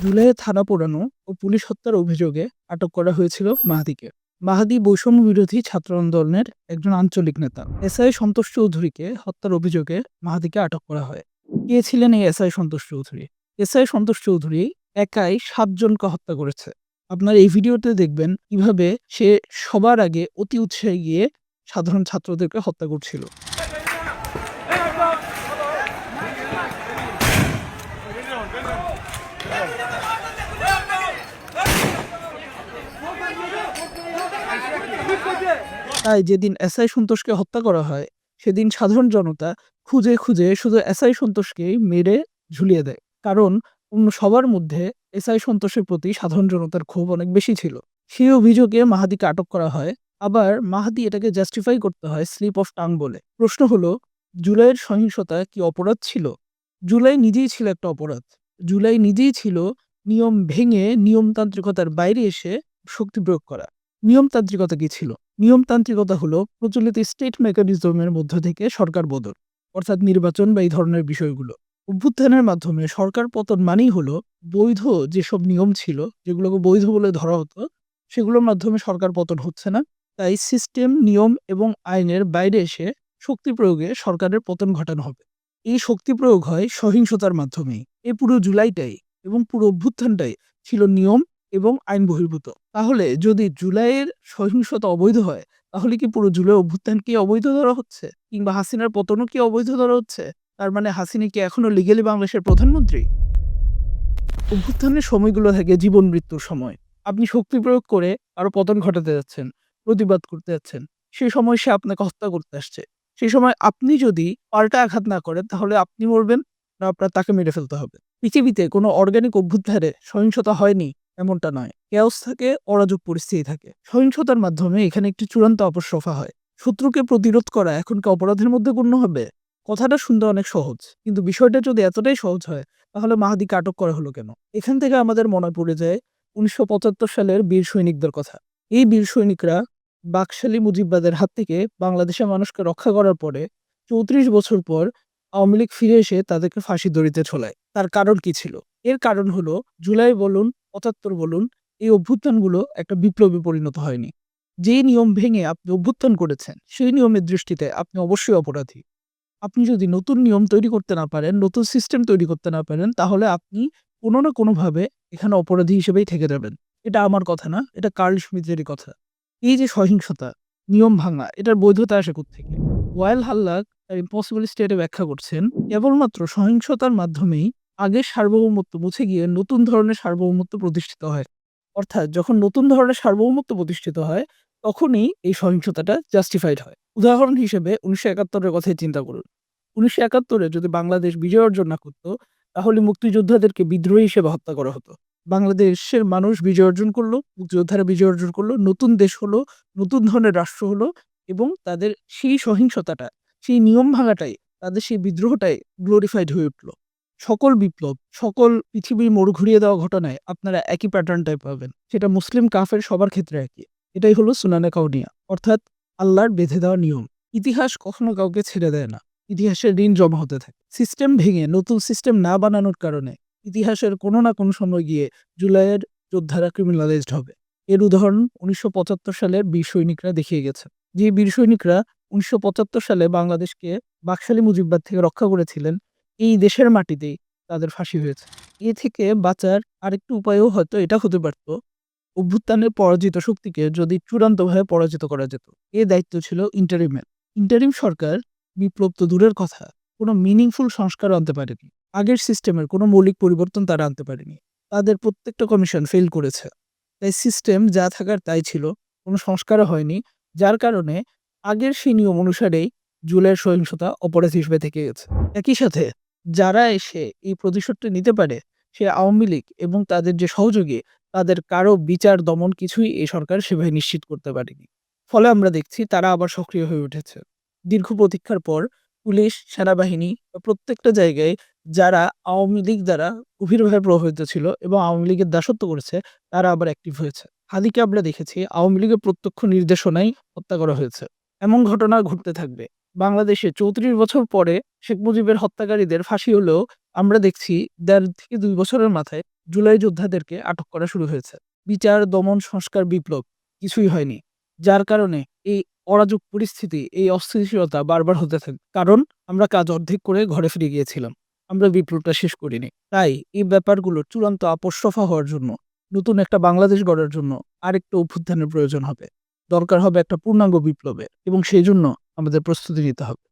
জুলাইয়ে থানা পোড়ানো ও পুলিশ হত্যার অভিযোগে আটক করা হয়েছিল মাহাদীকে। মাহাদী বৈষম্য বিরোধী ছাত্র আন্দোলনের একজন আঞ্চলিক নেতা। এসআই সন্তোষ চৌধুরীকে হত্যার অভিযোগে মাহাদীকে আটক করা হয়। কে ছিলেন এই এসআই সন্তোষ চৌধুরী? এসআই সন্তোষ চৌধুরী একাই ৭ জনকে হত্যা করেছে। আপনার এই ভিডিওতে দেখবেন কিভাবে সে সবার আগে অতি উৎসাহে গিয়ে সাধারণ ছাত্রদেরকে হত্যা করছিল। তাই যেদিন এসআই সন্তোষকে হত্যা করা হয়, সেদিন সাধারণ জনতা খুঁজে খুঁজে শুধু এসআই সন্তোষকেই মেরে ঝুলিয়ে দেয়। কারণ অন্য সবার মধ্যে এসআই সন্তোষের প্রতি সাধারণ জনতার ক্ষোভ অনেক বেশি ছিল। সেই অভিযোগে মাহাদীকে আটক করা হয়। আবার মাহাদী এটাকে জাস্টিফাই করতে হয় স্লিপ অফ টাং বলে। প্রশ্ন হলো, জুলাইয়ের সহিংসতা কি অপরাধ ছিল? জুলাই নিজেই ছিল একটা অপরাধ। জুলাই নিজেই ছিল নিয়ম ভেঙে নিয়মতান্ত্রিকতার বাইরে এসে শক্তি প্রয়োগ করা। নিয়মতান্ত্রিকতা কি ছিল? নিয়মতান্ত্রিকতা হলো প্রচলিত স্টেট মেকানিজমের মধ্য থেকে সরকার বদল, অর্থাৎ নির্বাচন বা এই ধরনের বিষয়গুলো। অভ্যুত্থানের মাধ্যমে সরকার পতন মানেই হলো বৈধ যেসব নিয়ম ছিল, যেগুলোকে বৈধ বলে ধরা হতো, সেগুলোর মাধ্যমে সরকার পতন হচ্ছে না। তাই সিস্টেম, নিয়ম এবং আইনের বাইরে এসে শক্তি প্রয়োগে সরকারের পতন ঘটানো হবে। এই শক্তি প্রয়োগ হয় সহিংসতার মাধ্যমেই। এই পুরো জুলাইটাই এবং পুরো অভ্যুত্থানটাই ছিল নিয়ম এবং আইন বহির্ভূত। তাহলে যদি জুলাইয়ের সহিংসতা অবৈধ হয়, তাহলে কি পুরো জুলাই অভ্যুত্থানকে অবৈধ ধরা হচ্ছে? কিংবা হাসিনার পতনও কি অবৈধ ধরা হচ্ছে? তার মানে হাসিনা কি এখনো লিগ্যালি বাংলাদেশের প্রধানমন্ত্রী? অভ্যুত্থানের সময়গুলো থাকে জীবন মৃত্যুর সময়। আপনি শক্তি প্রয়োগ করে আরো পতন ঘটাতে যাচ্ছেন, প্রতিবাদ করতে যাচ্ছেন। সেই সময় সে আপনাকে হত্যা করতে আসছে। সেই সময় আপনি যদি পাল্টা আঘাত না করেন, তাহলে আপনি মরবেন, না আপনার তাকে মেরে ফেলতে হবে। পৃথিবীতে কোনো অর্গানিক অভ্যুত্থানে সহিংসতা হয়নি এমনটা নয়। কেওস থাকে, অরাজক পরিস্থিতি থাকে। সহিংসতার মাধ্যমে এখানে একটি চূড়ান্ত অপসরফা হয়। শত্রুকে প্রতিরোধ করা এখন কি অপরাধের মধ্যে গণ্য হবে? কথাটা শুনতে অনেক সহজ, কিন্তু বিষয়টা যদি এতটাই সহজ হয়, তাহলে মাহাদীকে আটক করা হলো কেন? এখান থেকে আমাদের মনে পড়ে যায় ১৯৭৫ সালের বীর সৈনিকদের কথা। এই বীর সৈনিকরা বাকশালী মুজিববাদের হাত থেকে বাংলাদেশের মানুষকে রক্ষা করার পরে ৩৪ বছর পর আওয়ামী লীগ ফিরে এসে তাদেরকে ফাঁসির দড়িতে ঝোলায়। তার কারণ কি ছিল? এর কারণ হলো জুলাই বলুন, ৭৫ বলুন, এই অভ্যুত্থানগুলো একটা বিপ্লবে পরিণত হয়নি। যে নিয়ম ভেঙে আপনি অভ্যুত্থান করেছেন, সেই নিয়মের দৃষ্টিতে আপনি অবশ্যই অপরাধী। আপনি যদি নতুন নিয়ম তৈরি করতে না পারেন, নতুন সিস্টেম তৈরি করতে না পারেন, তাহলে আপনি কোনো না কোনোভাবে এখানে অপরাধী হিসেবেই থেকে যাবেন। এটা আমার কথা না, এটা কার্ল শ্মিটেরই কথা। এই যে সহিংসতা, নিয়ম ভাঙা, এটার বৈধতা আসে কোত্থেকে? ওয়াইল হাল্লাক তার ইম্পসিবল স্টেটে ব্যাখ্যা করছেন, কেবলমাত্র সহিংসতার মাধ্যমেই আগের সার্বভৌমত্ব মুছে গিয়ে নতুন ধরনের সার্বভৌমত্ব প্রতিষ্ঠিত হয়। অর্থাৎ যখন নতুন ধরনের সার্বভৌমত্ব প্রতিষ্ঠিত হয়, তখনই এই সহিংসতাটা জাস্টিফাইড হয়। উদাহরণ হিসেবে ১৯৭১ কথাই চিন্তা করুন। ১৯৭১ যদি বাংলাদেশ বিজয় অর্জন না করত, তাহলে মুক্তিযোদ্ধাদেরকে বিদ্রোহী হিসেবে হত্যা করা হতো। বাংলাদেশের মানুষ বিজয় অর্জন করলো, মুক্তিযোদ্ধারা বিজয় অর্জন করলো, নতুন দেশ হলো, নতুন ধরনের রাষ্ট্র হলো, এবং তাদের সেই সহিংসতাটা, সেই নিয়ম ভাঙাটাই, তাদের সেই বিদ্রোহটাই গ্লোরিফাইড হয়ে উঠল। সকল বিপ্লব, সকল পৃথিবীর মোড় ঘুরিয়ে দেওয়া ঘটনায় আপনারা একই প্যাটার্নটাই পাবেন। সেটা মুসলিম কাফের সবার ক্ষেত্রে একই। এটাই হলো সুনানে কাউনিয়া, অর্থাৎ আল্লাহর বেঁধে দেওয়া নিয়ম। ইতিহাস কখনো কাউকে ছেড়ে দেয় না। ইতিহাসের ঋণ জমা হতে থাকে। সিস্টেম ভেঙে নতুন সিস্টেম না বানানোর কারণে ইতিহাসের কোনো না কোনো সময় গিয়ে জুলাইয়ের যোদ্ধারা ক্রিমিনালাইজড হবে। এর উদাহরণ ১৯৭৫ সালের বীর সৈনিকরা দেখিয়ে গেছে। যে বীর সৈনিকরা ১৯৭৫ সালে বাংলাদেশকে বাকশালী মুজিববাদ থেকে রক্ষা করেছিলেন, এই দেশের মাটিতেই তাদের ফাঁসি হয়েছে। এ থেকে বাঁচার আরেকটু উপায়ও হয়তো এটা হতে পারত, অভ্যুত্থানের পরাজিত শক্তিকে যদি চূড়ান্তভাবে পরাজিত করা যেত। এ দায়িত্ব ছিল ইন্টারিমের। ইন্টারিম সরকার বিপ্লব তো দূরের কথা, কোনো মিনিংফুল সংস্কার আনতে পারেনি। আগের সিস্টেমের কোনো মৌলিক পরিবর্তন তারা আনতে পারেনি। তাদের প্রত্যেকটা কমিশন ফেল করেছে। তাই সিস্টেম যা থাকার তাই ছিল, কোনো সংস্কারও হয়নি। যার কারণে আগের সেই নিয়ম অনুসারেই জুলাইয়ের সহিংসতা অপরাধ হিসেবে থেকে গেছে। একই সাথে যারা এসে এই প্রতিশোধটা নিতে পারে, সে আওয়ামী লীগ এবং তাদের যে সহযোগী, তাদের কারো বিচার দমন কিছুই এই সরকার সেভাবে নিশ্চিত করতে পারেনি। ফলে আমরা দেখছি তারা আবার সক্রিয় হয়ে উঠেছে। দীর্ঘ প্রতীক্ষার পর পুলিশ, সেনাবাহিনী বা প্রত্যেকটা জায়গায় যারা আওয়ামী লীগ দ্বারা গভীরভাবে প্রভাবিত ছিল এবং আওয়ামী লীগের দাসত্ব করেছে, তারা আবার অ্যাক্টিভ হয়েছে। হাদিকে আমরা দেখেছি আওয়ামী লীগের প্রত্যক্ষ নির্দেশনায় হত্যা করা হয়েছে। এমন ঘটনা ঘটতে থাকবে। বাংলাদেশে ৩৪ বছর পরে শেখ মুজিবের হত্যাকারীদের ফাঁসি হলেও আমরা দেখছি ১.৫ থেকে ২ বছরের মাথায় জুলাই যোদ্ধাদেরকে আটক করা শুরু হয়েছে। বিচার, দমন, সংস্কার, বিপ্লব কিছুই হয়নি। যার কারণে এই অরাজক পরিস্থিতি, এই অস্থিতিশীলতা বারবার হতে থাকে। কারণ আমরা কাজ অর্ধেক করে ঘরে ফিরে গিয়েছিলাম। আমরা বিপ্লবটা শেষ করিনি। তাই এই ব্যাপারগুলোর চূড়ান্ত আপোষ রফা হওয়ার জন্য, নতুন একটা বাংলাদেশ গড়ার জন্য আরেকটা অভ্যুত্থানের প্রয়োজন হবে। দরকার হবে একটা পূর্ণাঙ্গ বিপ্লবের এবং সেই জন্য আমাদের প্রস্তুতি নিতে হবে।